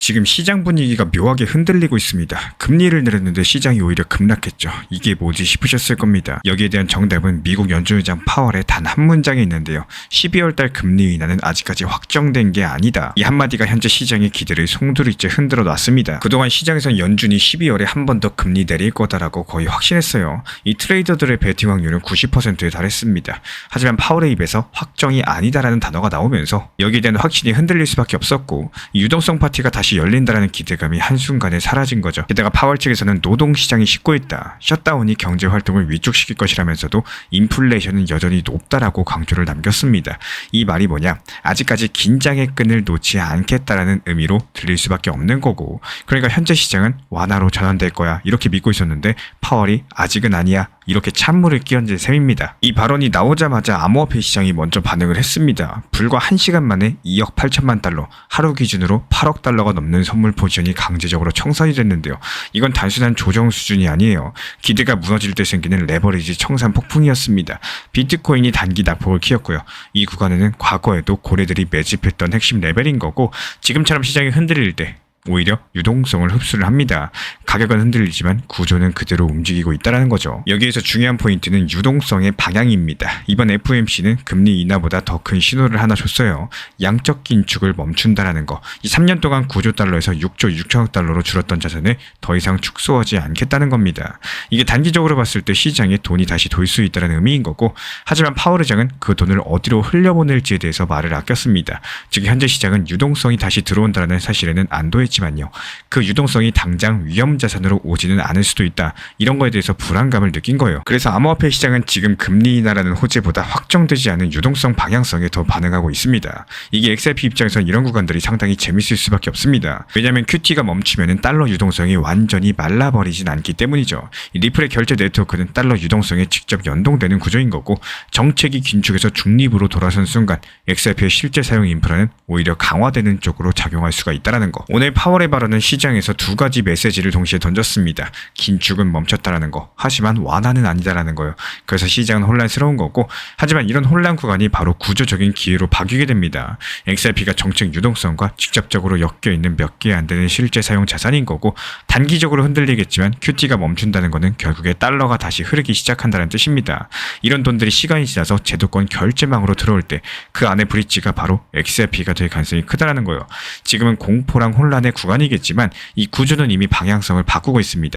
지금 시장 분위기가 묘하게 흔들리고 있습니다. 금리를 내렸는데 시장이 오히려 급락했죠. 이게 뭐지 싶으셨을 겁니다. 여기에 대한 정답은 미국 연준의장 파월의 단 한 문장에 있는데요. 12월 달 금리 인하는 아직까지 확정된 게 아니다. 이 한마디가 현재 시장의 기대를 송두리째 흔들어 놨습니다. 그동안 시장에선 연준이 12월에 한 번 더 금리 내릴 거다라고 거의 확신했어요. 이 트레이더들의 베팅 확률은 90%에 달했습니다. 하지만 파월의 입에서 확정이 아니다라는 단어가 나오면서 여기에 대한 확신이 흔들릴 수밖에 없었고, 이 유동성 파티가 다시 열린다라는 기대감이 한순간에 사라진 거죠. 게다가 파월 측에서는 노동시장이 식고 있다, 셧다운이 경제 활동을 위축시킬 것이라면서도 인플레이션은 여전히 높다라고 강조를 남겼습니다. 이 말이 뭐냐, 아직까지 긴장의 끈을 놓지 않겠다라는 의미로 들릴 수밖에 없는 거고, 그러니까 현재 시장은 완화로 전환될 거야 이렇게 믿고 있었는데 파월이 아직은 아니야 이렇게 찬물을 끼얹은 셈입니다. 이 발언이 나오자마자 암호화폐 시장이 먼저 반응을 했습니다. 불과 1시간 만에 2억 8천만 달러, 하루 기준으로 8억 달러가 넘는 선물 포지션이 강제적으로 청산이 됐는데요. 이건 단순한 조정 수준이 아니에요. 기대가 무너질 때 생기는 레버리지 청산 폭풍이었습니다. 비트코인이 단기 낙폭을 키웠고요. 이 구간에는 과거에도 고래들이 매집했던 핵심 레벨인 거고, 지금처럼 시장이 흔들릴 때 오히려 유동성을 흡수를 합니다. 가격은 흔들리지만 구조는 그대로 움직이고 있다는 거죠. 여기에서 중요한 포인트는 유동성의 방향입니다. 이번 FOMC는 금리 인하보다 더 큰 신호를 하나 줬어요. 양적 긴축을 멈춘다라는 거. 이 3년 동안 9조 달러에서 6조 6천억 달러로 줄었던 자산을 더 이상 축소하지 않겠다는 겁니다. 이게 단기적으로 봤을 때 시장에 돈이 다시 돌 수 있다는 의미인 거고, 하지만 파월 의장은 그 돈을 어디로 흘려보낼지에 대해서 말을 아꼈습니다. 즉 현재 시장은 유동성이 다시 들어온다는 사실에는 안도했지만요, 그 유동성이 당장 위험자산으로 오지는 않을 수도 있다, 이런 거에 대해서 불안감을 느낀 거예요. 그래서 암호화폐 시장은 지금 금리 인하라는 호재보다 확정되지 않은 유동성 방향성에 더 반응하고 있습니다. 이게 XRP 입장에서는 이런 구간들이 상당히 재밌을 수밖에 없습니다. 왜냐하면 QT가 멈추면 달러 유동성이 완전히 말라버리진 않기 때문이죠. 이 리플의 결제 네트워크는 달러 유동성에 직접 연동되는 구조인 거고, 정책이 긴축해서 중립으로 돌아선 순간 XRP의 실제 사용 인프라는 오히려 강화되는 쪽으로 작용할 수가 있다는 거. 오늘 파월의 발언은 시장에서 두 가지 메시지를 동시에 던졌습니다. 긴축은 멈췄다라는 거, 하지만 완화는 아니다라는 거예요. 그래서 시장은 혼란스러운 거고, 하지만 이런 혼란 구간이 바로 구조적인 기회로 바뀌게 됩니다. XRP가 정책 유동성과 직접적으로 엮여있는 몇 개 안 되는 실제 사용 자산인 거고, 단기적으로 흔들리겠지만 QT가 멈춘다는 거는 결국에 달러가 다시 흐르기 시작한다는 뜻입니다. 이런 돈들이 시간이 지나서 제도권 결제망으로 들어올 때 그 안에 브릿지가 바로 XRP가 될 가능성이 크다라는 거예요. 지금은 공포랑 혼란의 구간이겠지만 이 구조는 이미 방향성을 바꾸고 있습니다.